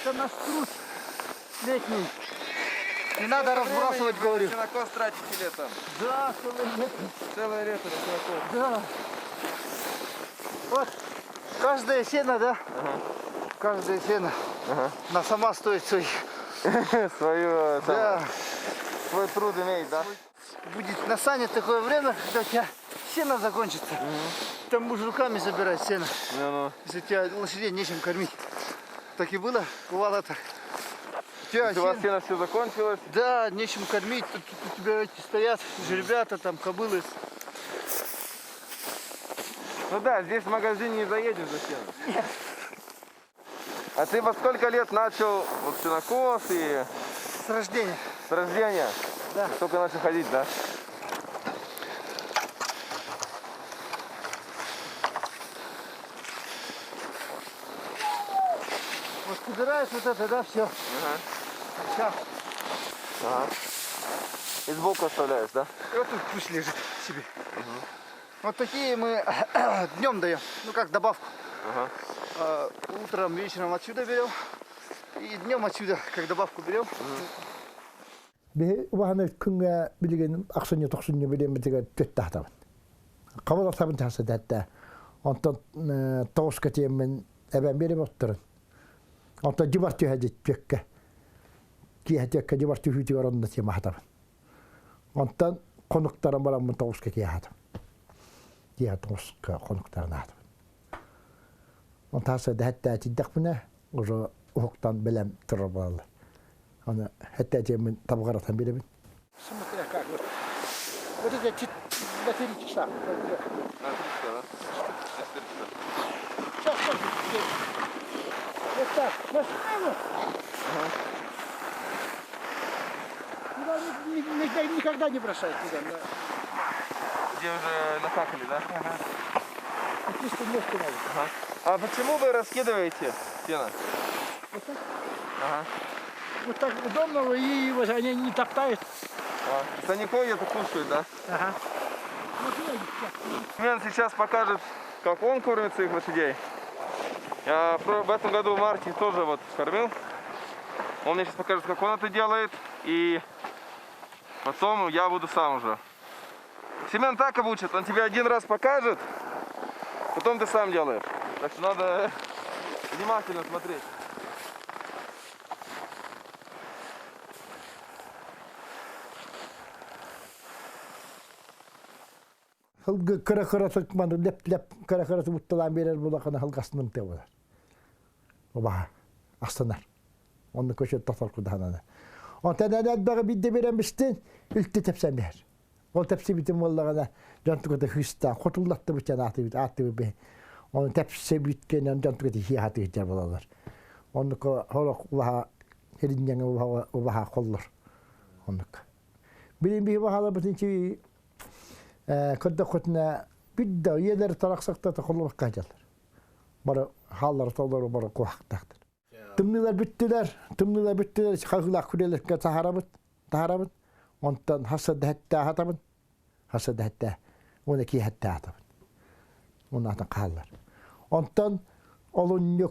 Это наш труд летний. Не надо разбрасывать, говорю. Сенокос тратите летом? Да, целое лето. Целое лето на сенокос. Да. Вот каждое сено, да? Ага. Каждое сено. Ага. Она сама стоит своих. Свою, Да. свой труд имеет, да? Будет настанет такое время, когда у тебя сено закончится. Там будешь руками забирать сено. Ну-ну. Если у тебя лошадей нечем кормить. Так и было, бывало так. У Если у вас сено все закончилось? Да, нечем кормить. Тут у тебя эти стоят жеребята, там кобылы. Ну да, здесь в магазине не заедешь за сеном. А ты во сколько лет начал вот сенокос и С рождения. с рождения? Да. Только начал ходить, да? Вот собираешь вот это, да, все. Ага. Сейчас. Ага. И сбоку оставляешь, да? И вот тут пусть лежит себе. Вот такие мы днем даем. Ну как добавку. Ага. Утром, вечером отсюда берем. И днем отсюда, как добавку берем. Бе вахана күнгә билеген аксыны токсыны белән битегә төттәхтабын. Кабул атабын тасы дәттә. Онтон тоска темен әбән бере боттырын. Онтон җибарты хәдит төккә. Ки хәтәккә җибарты хүти гарында тема хатабын. Онтон конуктарым барам тоска ки хатабын. Ки тоска конуктарына хатабын. Онтасы дәттә тидәкмәне уже уктан беләм торбалы. Она хотя тем табгаратан билебин. Смотри, как вот. Вот это 4 часа. Сейчас, вот так. Никогда не бросает туда. Да. Где уже накакали, да? Ага. Чисто ножку надо. Ага. А почему вы раскидываете сено? Вот так. Ага. Вот так удобно, и вот они не топтают. А, они ходят и кушают, да? Ага. Семен сейчас покажет, как он кормит своих лошадей. Я в этом году в марте тоже вот кормил. Он мне сейчас покажет, как он это делает. И потом я буду сам уже. Семен так обучит, он тебе один раз покажет, потом ты сам делаешь. Так что надо внимательно смотреть. Хылгы кыракыраты манды леп кыракыраты бутталан берер булакана хылгасының тебалар. Оба астанар. Онны көчөт татар кудана. Онтадан дагы бидде берем бистен үлтө тепсен бер. Ол тепси битем боллагана жантугата христа котуллатты битен аты бе. Он тепси биткенен жантугата хиаты жер болалар. Онны холок уха хелиннен уха коллор. Оннук. Билим би бахала битинчи كنا بدأ يدر طرق سقطة تخلوا بقاجل مرة حالر طولر مرة قوح تحت تمني لا بتدر خلوا كل كتهربت وانت حسد حتى ونكي حتى هتبن ونحن حالر وانت أولني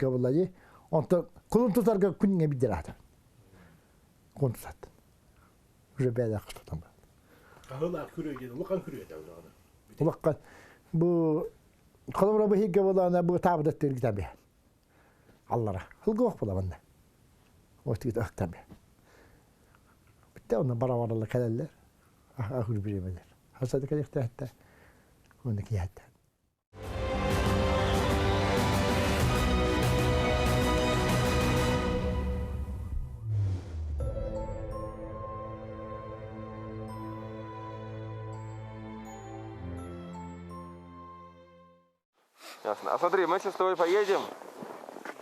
قبل وانت كلهم تترجع كل بدر هتبن كنت سات ربنا خططنا Hılar kürüyor dedi, ulukan kürüyor da o Ulukan bu kalıbra bu higge bulana bu tabi ettir tabi. Allah'a. Hılgı ok bula bende. O tüyt ak tabi. Bitti ona baravarla kaleller. Ahır bilemeler. Hasadı kadar hatta. Ondaki hatta. Ясно. А смотри, мы сейчас с тобой поедем.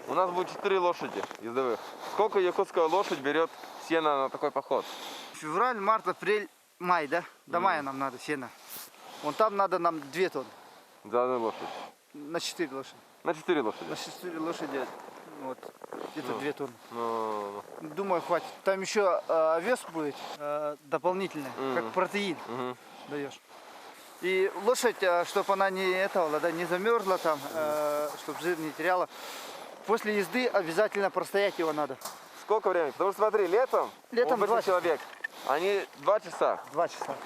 У нас будет 4 лошади ездовых. Сколько якутская лошадь берет сена на такой поход? Февраль, март, апрель, май, да? До мая нам надо сено. Вон там надо нам 2 тонны. За одну лошадь? На 4 лошади. На 4 лошади? На 4 лошади вот, где-то 2 тонны. Ну. Думаю, хватит. Там еще овес будет дополнительный, как протеин даешь. И лошадь, чтобы она не замерзла там, чтобы жир не теряла, после езды обязательно простоять его надо. Сколько времени? Потому что смотри, летом Летом 2 часа. человек, они 2 часа. 2 часа.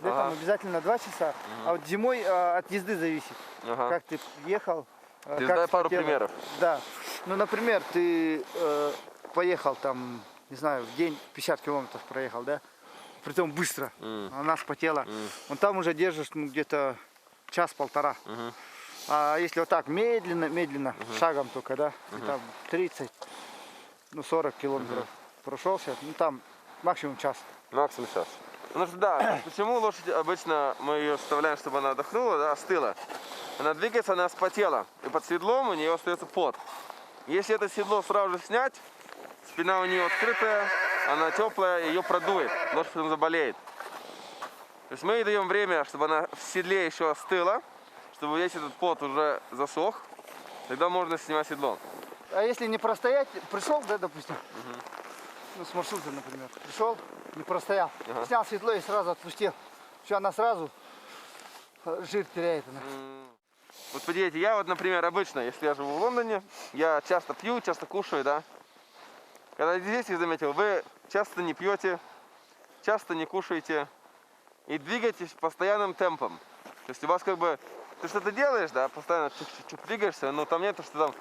Летом Ага. обязательно 2 часа, а вот зимой от езды зависит. Ага. Как ты ехал. Ты как дай пару вспотело. примеров. Да. Ну, например, ты поехал там, не знаю, в день 50 километров проехал, да? Притом быстро. Она вспотела. Вон там уже держишь ну, где-то час-полтора. А если вот так медленно, шагом только, да, и там 30, ну 40 километров прошелся, ну там максимум час. Максимум час. Ну что да, почему лошадь обычно мы ее вставляем, чтобы она отдохнула, да, остыла? Она двигается, она вспотела, и под седлом у нее остается пот. Если это седло сразу же снять, спина у нее открытая, она теплая, ее продует, лошадь потом заболеет. То есть мы ей даем время, чтобы она в седле еще остыла, чтобы весь этот пот уже засох, тогда можно снимать седло. А если не простоять, пришел, да, допустим, ну с маршрута, например, пришел, не простоял, снял седло и сразу отпустил. Все, она сразу жир теряет. Она. Вот подивите, я вот, например, обычно, если я живу в Лондоне, я часто пью, часто кушаю, да. Когда здесь, я заметил, вы часто не пьете, часто не кушаете и двигаетесь постоянным темпом. То есть у вас как бы, ты что-то делаешь, да, постоянно чук-чук двигаешься, но там нет, что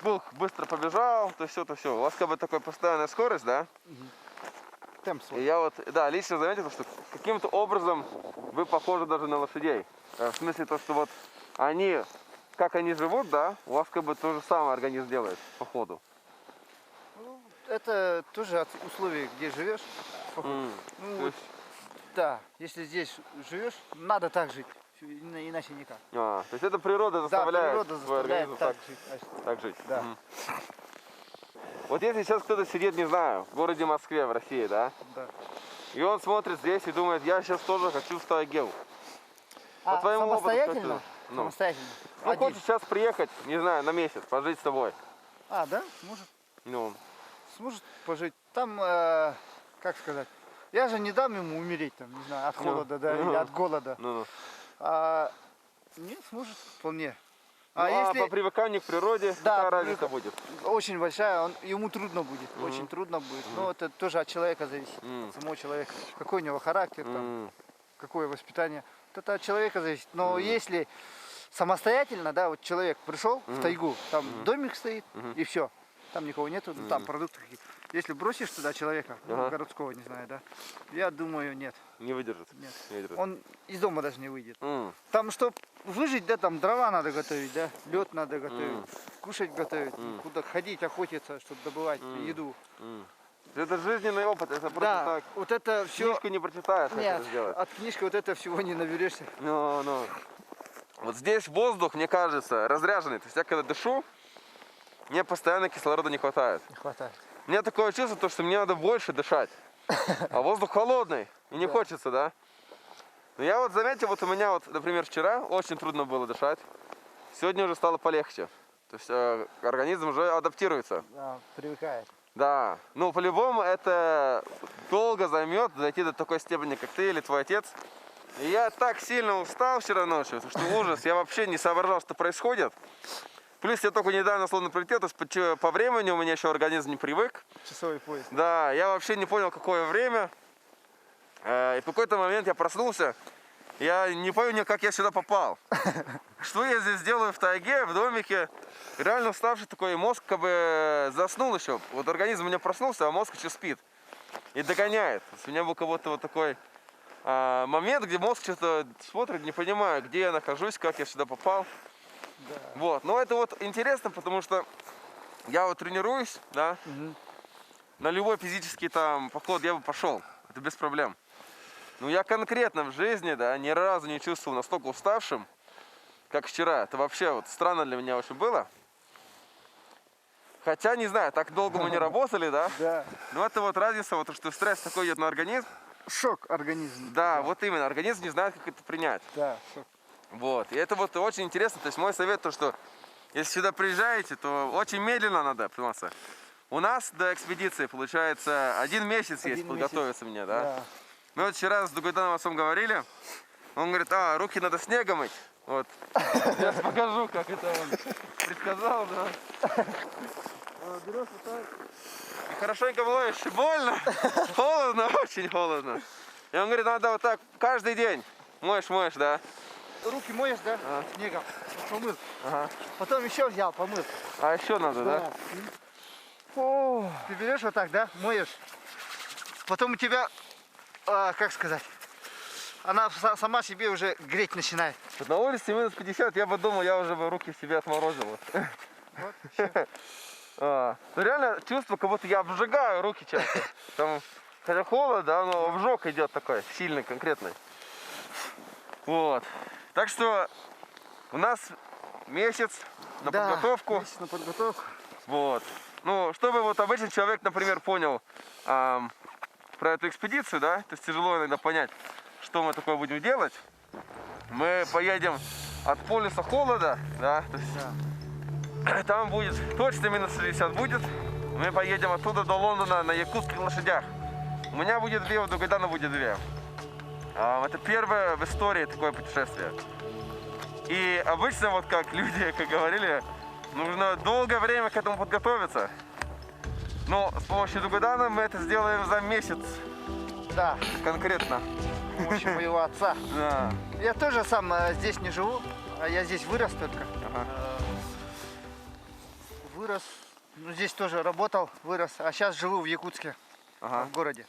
там быстро побежал, то все. У вас как бы такая постоянная скорость, да. Темп свой. И я вот, да, лично заметил, что каким-то образом вы похожи даже на лошадей. В смысле то, что вот они, как они живут, да, у вас как бы то же самое организм делает по ходу. Ну, это тоже от условий, где живешь. То Ну, есть, да, если здесь живешь, надо так жить, иначе никак. то есть это природа Да, заставляет природа свой заставляет организм так жить. так жить. Да. Вот если сейчас кто-то сидит, не знаю, в городе Москве, в России, да, Да. и он смотрит здесь и думает, я сейчас тоже хочу в тайгу. По твоему опыту, самостоятельно? как ты? Ну. Самостоятельно. Ну, Один. хочет сейчас приехать, не знаю, на месяц, пожить с тобой. А, да? Может. Ну, Сможет пожить. Там, как сказать, я же не дам ему умереть, там, не знаю, от холода, да, или от голода. ну. А, нет, сможет вполне. Ну, А если по привыканию к природе, Да, какая разница будет? очень большая, ему трудно будет, очень трудно будет. Но это тоже от человека зависит, от самого человека. Какой у него характер, там, какое воспитание. Вот это от человека зависит. Но если самостоятельно, да, вот человек пришел в тайгу, там домик стоит и все. Там никого нету, ну, там продукты какие-то. Если бросишь туда человека, ну, городского, не знаю, да, я думаю, нет. Не выдержит. Нет. Не выдержит. Он из дома даже не выйдет. М. Там, чтобы выжить, да, там дрова надо готовить, да, лед надо готовить, кушать готовить, куда ходить, охотиться, чтобы добывать еду. Это жизненный опыт, это просто Да, так. вот это все. Книжку не прочитаешь, как Нет, это сделать. от книжки вот это всего не наберешься. Ну. Вот здесь воздух, мне кажется, разряженный. То есть я когда дышу, мне постоянно кислорода не хватает. Не хватает. У меня такое чувство, то, что мне надо больше дышать. А воздух холодный, и не хочется, да? Но я вот заметил, вот у меня вот, например, вчера очень трудно было дышать. Сегодня уже стало полегче. То есть организм уже адаптируется. Да, привыкает. Да, ну по-любому это долго займет дойти до такой степени, как ты или твой отец. И я так сильно устал вчера ночью, что ужас, я вообще не соображал, что происходит. Плюс я только недавно словно прилетел, то есть по времени у меня еще организм не привык. Часовой поезд. Да, я вообще не понял, какое время. И в какой-то момент я проснулся, я не понял, как я сюда попал. Что я здесь делаю в тайге, в домике. Реально уставший такой, мозг как бы заснул еще. Вот организм у меня проснулся, а мозг еще спит. И догоняет. То есть у меня был как-то вот такой момент, где мозг что-то смотрит, не понимаю, где я нахожусь, как я сюда попал. Да. Вот, но это вот интересно, потому что я вот тренируюсь, да, на любой физический там поход я бы пошел, это без проблем. Но я конкретно в жизни, да, ни разу не чувствовал настолько уставшим, как вчера. Это вообще вот странно для меня очень было. Хотя, не знаю, так долго мы не работали, да, Да. но это вот разница, вот, что стресс такой идет на организм. Шок организма. Да, вот именно, организм не знает, как это принять. Да, шок. Вот, и это вот очень интересно, то есть мой совет то, что если сюда приезжаете, то очень медленно надо подниматься. У нас до экспедиции, получается, 1 месяц есть подготовиться мне, да? Да. Мы вот вчера с Дугайданом отцом говорили, он говорит, руки надо снегом мыть. Вот. Я покажу, как это он предсказал, да. Берешь вот так. И хорошенько моешь. Больно. Холодно, очень холодно. И он говорит, надо вот так каждый день. Моешь, да. Руки моешь, да? Снегом. Помыл. Ага. Потом еще взял, помыл. А еще надо, да? О, Ты берешь вот так, да? Моешь. Потом у тебя, как сказать, она сама себе уже греть начинает. вот на улице минус 50, я бы думал, я уже бы руки себе отморозил. Вот, всё. Ну реально чувство, как будто я обжигаю руки часто. Там, хотя холод, да, но обжог идет такой, сильный, конкретный. Вот. Так что у нас месяц на Да, подготовку. месяц на подготовку. Вот. Ну, чтобы вот обычный человек, например, понял про эту экспедицию, да, то есть тяжело иногда понять, что мы такое будем делать. Мы поедем от полюса холода, да, то есть там будет точно минус 60 будет. Мы поедем оттуда до Лондона на якутских лошадях. У меня будет 2, у Дугайдана будет 2. Это первое в истории такое путешествие. И обычно, вот как люди, как говорили, нужно долгое время к этому подготовиться. Но с помощью Дугайдана мы это сделаем за месяц Да, конкретно. с помощью моего отца. Да. Я тоже сам здесь не живу, я здесь вырос только. Ага. Вырос, ну, здесь тоже работал, вырос, а сейчас живу в Якутске, Ага. в городе.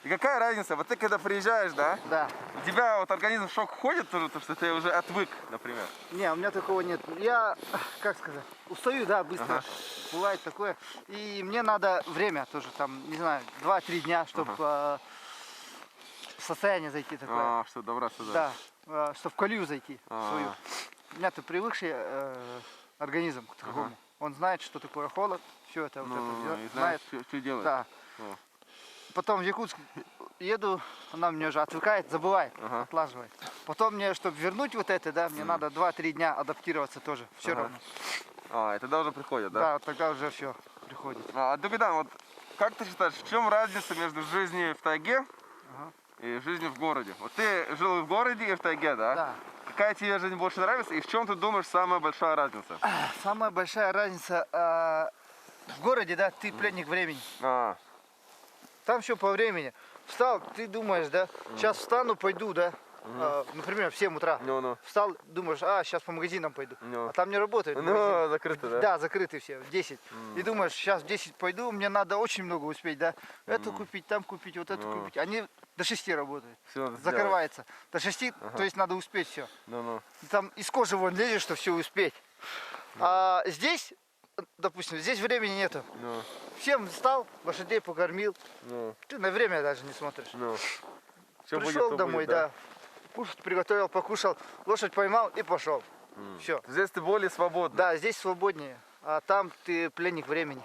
И какая разница? Вот ты когда приезжаешь, да, Да. у тебя вот организм в шок входит тоже, то, что ты уже отвык, например. Не, у меня такого нет. Я, как сказать, устаю, да, быстро. Ага. Бывает такое. И мне надо время тоже, там, не знаю, 2-3 дня, чтобы в состояние зайти такое. Что добраться, да. Да, чтобы в колею зайти свою. У меня-то привыкший организм к такому. Он знает, что такое холод, все это, вот это И знает. знаешь, что делать. Да. О. Потом в Якутск еду, она мне уже отвыкает, забывает, Ага. отлаживает. Потом мне, чтобы вернуть вот это, да, мне надо 2-3 дня адаптироваться тоже, все Ага. равно. И тогда уже приходят, да? Да, тогда уже все приходит. Дугайдан, вот как ты считаешь, в чем разница между жизнью в тайге и жизнью в городе? Вот ты жил и в городе, и в тайге, да? Да. Какая тебе жизнь больше нравится, и в чем ты думаешь самая большая разница? Самая большая разница в городе, да, ты пленник времени. Там все по времени. Встал, ты думаешь, да, сейчас встану, пойду, да, например, в 7 утра. Ну-ну. Встал, думаешь, сейчас по магазинам пойду. Ну. А там не работает. магазин. Ну, закрыто, да? Да, закрыты все, в 10. И думаешь, сейчас в 10 пойду, мне надо очень много успеть, да. Это купить, там купить, вот это купить. Они до 6 работают. Всё надо Закрывается. До 6, то есть надо успеть все. Ну-ну. Там из кожи вон лезешь, что все успеть. А здесь, допустим, здесь времени нету. Ну, Всем встал, лошадей покормил. ну, Ты на время даже не смотришь. ну. Всё будет, Пришел то домой, будет, да. Кушать приготовил, покушал, лошадь поймал и пошел. Все. Здесь ты более свободный. Да, здесь свободнее, а там ты пленник времени.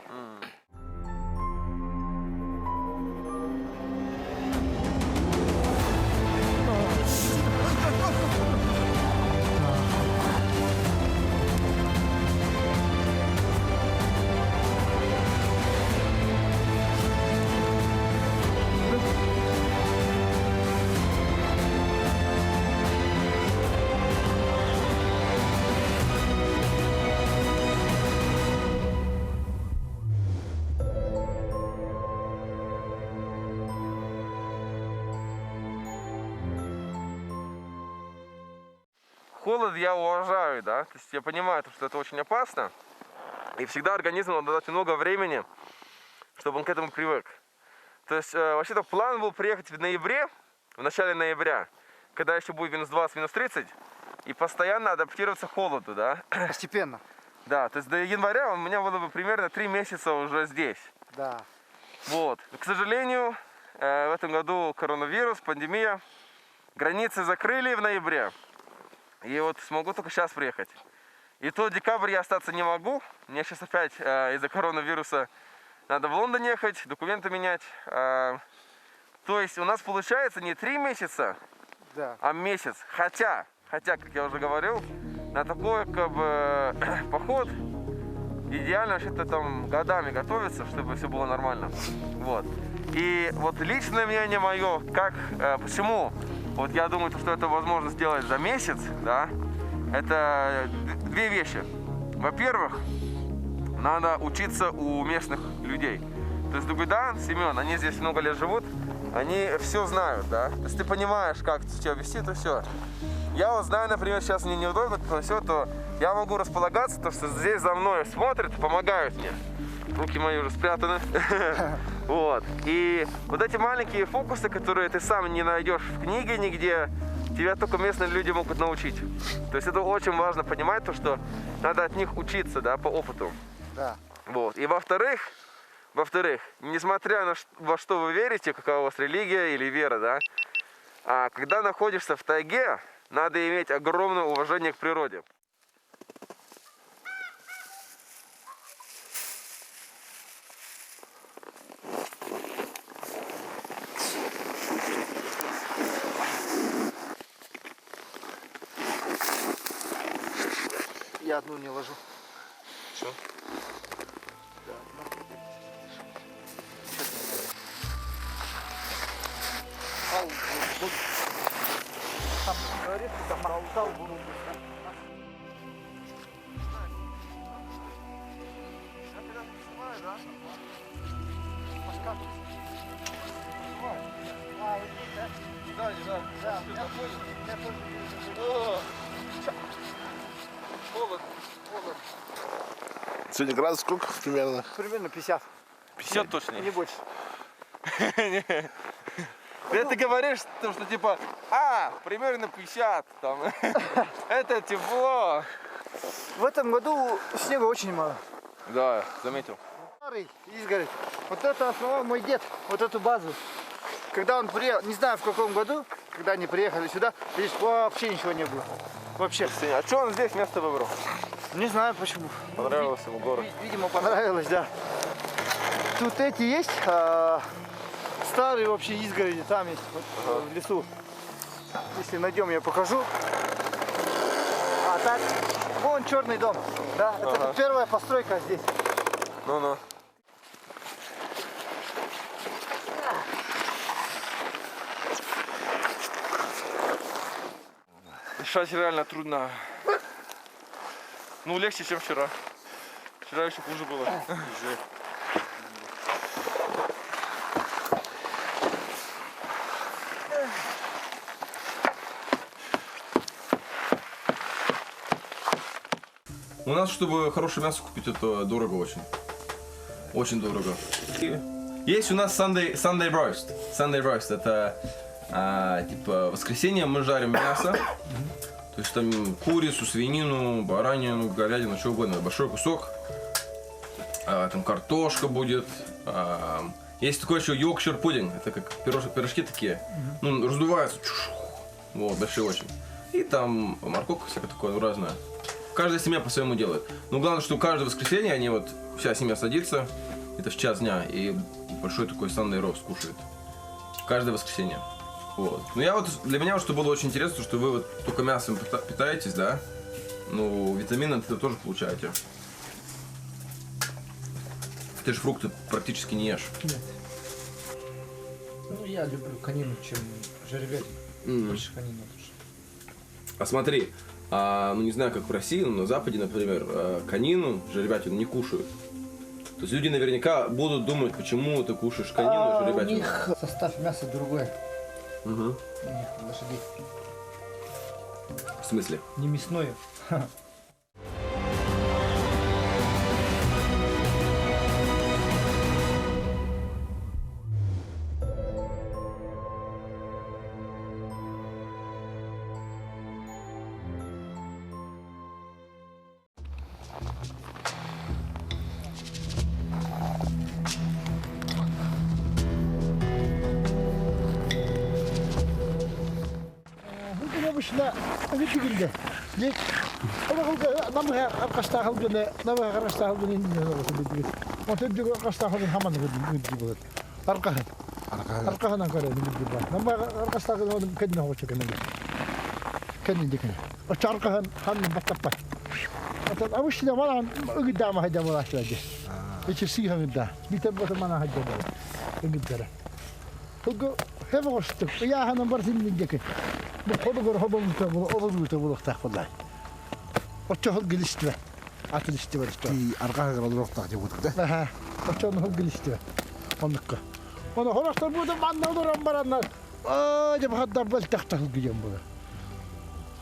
Холод я уважаю, да, то есть я понимаю, что это очень опасно, и всегда организму надо дать много времени, чтобы он к этому привык. То есть вообще-то план был приехать в ноябре, в начале ноября, когда еще будет минус 20, минус 30, и постоянно адаптироваться к холоду, да. Постепенно. Да, то есть до января у меня было бы примерно 3 месяца уже здесь. Да. Вот. Но, к сожалению, в этом году коронавирус, пандемия, границы закрыли в ноябре. И вот смогу только сейчас приехать. И то декабрь я остаться не могу. Мне сейчас опять из-за коронавируса надо в Лондон ехать, документы менять. То есть у нас получается не 3 месяца, Да. а месяц. Хотя, как я уже говорил, на такой как бы поход идеально вообще-то там годами готовиться, чтобы все было нормально. Вот. И вот личное мнение мое, почему вот я думаю, что это возможно сделать за месяц, да, это две вещи. Во-первых, надо учиться у местных людей. То есть Дугуйдан, Семен, они здесь много лет живут, они все знают, да. То есть ты понимаешь, как себя вести, то все. Я вот знаю, например, сейчас мне неудобно, то все, то я могу располагаться, то что здесь за мной смотрят и помогают мне. Руки мои уже спрятаны. Вот. И вот эти маленькие фокусы, которые ты сам не найдешь в книге нигде, тебя только местные люди могут научить. То есть это очень важно понимать, то, что надо от них учиться, да, по опыту. Да. Вот. И во-вторых, несмотря на во что вы верите, какая у вас религия или вера, да, когда находишься в тайге, надо иметь огромное уважение к природе. Я одну не ложу. Что? Там говорит, там болтал, буду. Сегодня градус сколько примерно? Примерно 50. 50 точно. Не больше. Ты говоришь, что типа, примерно 50, там, это тепло. В этом году снега очень мало. Да, заметил. Старый изгородь. Вот это основал мой дед, вот эту базу. Когда он приехал, не знаю в каком году, когда они приехали сюда, здесь вообще ничего не было. Вообще. А что он здесь место выбрал? Не знаю почему. Понравился ему город. Видимо, понравилось, да. Тут эти есть, старые вообще изгороди, там есть, вот, в лесу. Если найдем, я покажу. А так, вон черный дом. Да, это первая постройка здесь. Ну-ну. Дышать реально трудно. Ну, легче, чем вчера. Вчера еще хуже было. У нас, чтобы хорошее мясо купить, это дорого очень. Очень дорого. Есть у нас Sunday roast. Sunday roast это типа воскресенье мы жарим мясо. То есть там курицу, свинину, баранину, говядину, что угодно. Большой кусок. Там картошка будет. Есть такой еще йоркшир пудинг. Это как пирожки такие. Ну, раздуваются. Вот, большие очень. И там морковка всякое такое, разное. Каждая семья по-своему делает. Но главное, что каждое воскресенье они вот, вся семья садится, это в час дня, и большой такой Sunday roast кушает. Каждое воскресенье. Вот. Ну я вот, для меня вот, что было очень интересно, что вы вот только мясом питаетесь, да? Ну, витамины это тоже получаете. Ты же фрукты практически не ешь. Нет. Ну, я люблю конину, чем жеребятину. Больше конину тоже. А смотри, ну не знаю, как в России, но на Западе, например, конину, жеребятину не кушают. То есть люди наверняка будут думать, почему ты кушаешь конину и жеребятину. У них состав мяса другой. Угу. У них лошадей. В смысле? Не мясное. Обычно видели, нет? Намга аркастахалгыны, намга аркастахалгыны не вот это аркастахалгын хаман будет. Аркахан анкара будет. Намга аркастахалгын кедна хочет кедна. Кедна дикна. Аркахан хан баттапа. Это обычно мана угдама хадя мулашлади. Эти сихан да. Битабата мана хадя да. Угдара. Туго хевошт. Я хана барсин дикна. بخوض جرهبهم تبغى أبغى تبغى تأخذ له Очохол гилистиве. Атылистиве. 이 аркага калдырыктак деп отук да. Аха. Очохол гилистиве. Оннукка. Оны хорактар буда манна олорон бараннар. Деп хадда балтактал гием бу.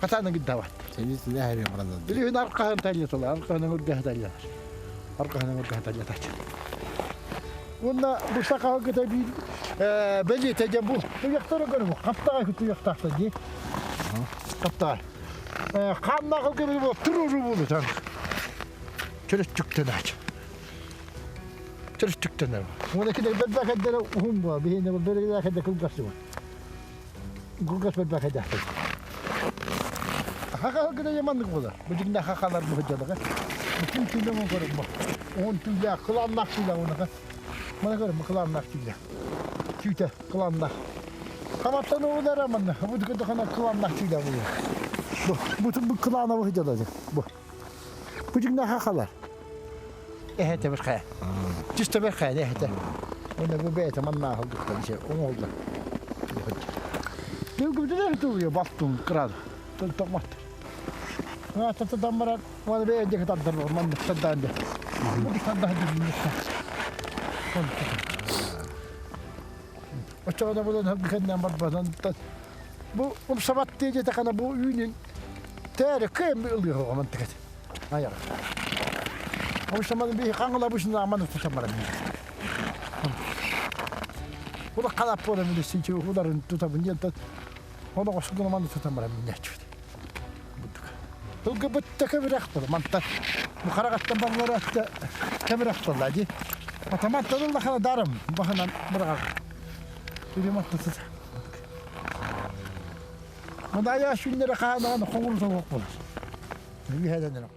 Катаны гиддават. Сен не хайрын барандан. Билин аркаһын тальяталар, аркаһын үргәһ тальяталар. Аркаһын үргәһ тальятар. Онна бу сакага гыта бил бели теген бу. Туяктар гөрү каптага туяктакта ди. Капта. Каннага гөрү бу туруру бу тан. Чөрөчтүктөн ач. Чөрөчтүктөн. Оны киде бәдбәкәддәр ухум бу. Бихине бу бәдбәкәддә күлгәс бу. Күлгәс бәдбәкәддә. Хакал гыда яманлык була. Бу дигән хакалар бу җадыга. Bütün tüylerini görüp bak. On tüyle kılannak tüyle ona. Bana görüp kılannak tüyle. Tüyte kılannak. Kamattan oğullar ama ne? Bu dikkat kana kılannak tüyle bu. Bu kılana bu hıcadı. Bu. Bu cümle hakalar. Ehete bir kaya. Cüste bir kaya ehete. Ona bu beyte manna aldık da bir şey. O oldu. Bu gibi de ne tutuyor? Baktım kıradı. Tokmattır. Ha tatadamara wala be ejek tadar man tadande bu tadah di o çoğda bulan hakikaten barbadan bu sabat diye takana bu ünün tere kem oluyor o mantıkat hayır o zaman bir kanla bu şimdi aman tutamara bu da kalap pola bir sinçi uların tutabınca o da koşgun aman tutamara ne çıktı Tulga bitta kebiraq bol. Manta bu qaraqatdan bag'laratta kebiraq boladi. Matamatdan da xana darim. Baxanan biraq. Bilimatda tut. Mada ya şunlara qana qo'ng'ir so'q bo'lar. Bu hadan.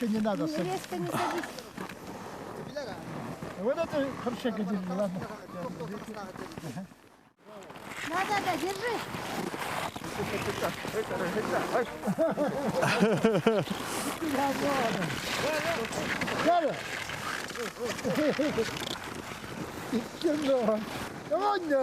Не надо. Резко не садись. Вот это хорошо говорит, ладно. Да, держи. Яра. Кино. Сегодня.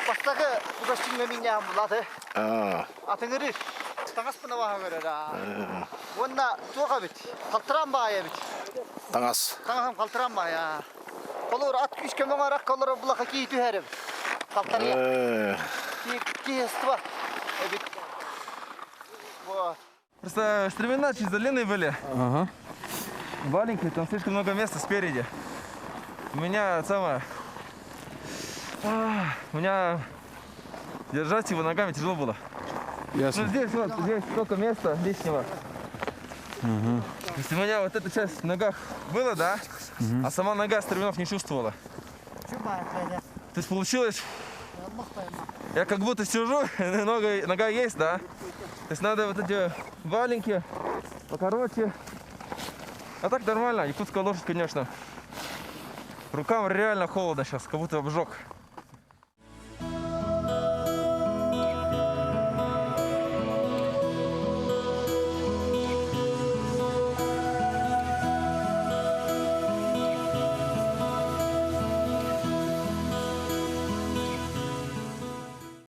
Бастағы бұдашчың мәмейне бұлады. 아. Атыңырыр. Таңас бұна баға көрер. Онна тоға бет. Қалтыран бағая бет. Таңас. Таңасам қалтыран бағая. Қолыр ат күшке мәңарақ қолыр бұлақа кей түйәрім. Қалтария. Кей есті бар. Вот. Просто стремена чуть длинные были. Ага. Маленькие, там слишком много места спереди. У меня у меня держать его ногами тяжело было. Ясно. Ну здесь вот, здесь столько места лишнего. То есть у меня вот эта часть в ногах была, да, а сама нога стременов не чувствовала. То есть получилось, я как будто сижу, нога есть, да. То есть надо вот эти валенки покороче. А так нормально, якутская лошадь, конечно. Рукам реально холодно сейчас, как будто обжег.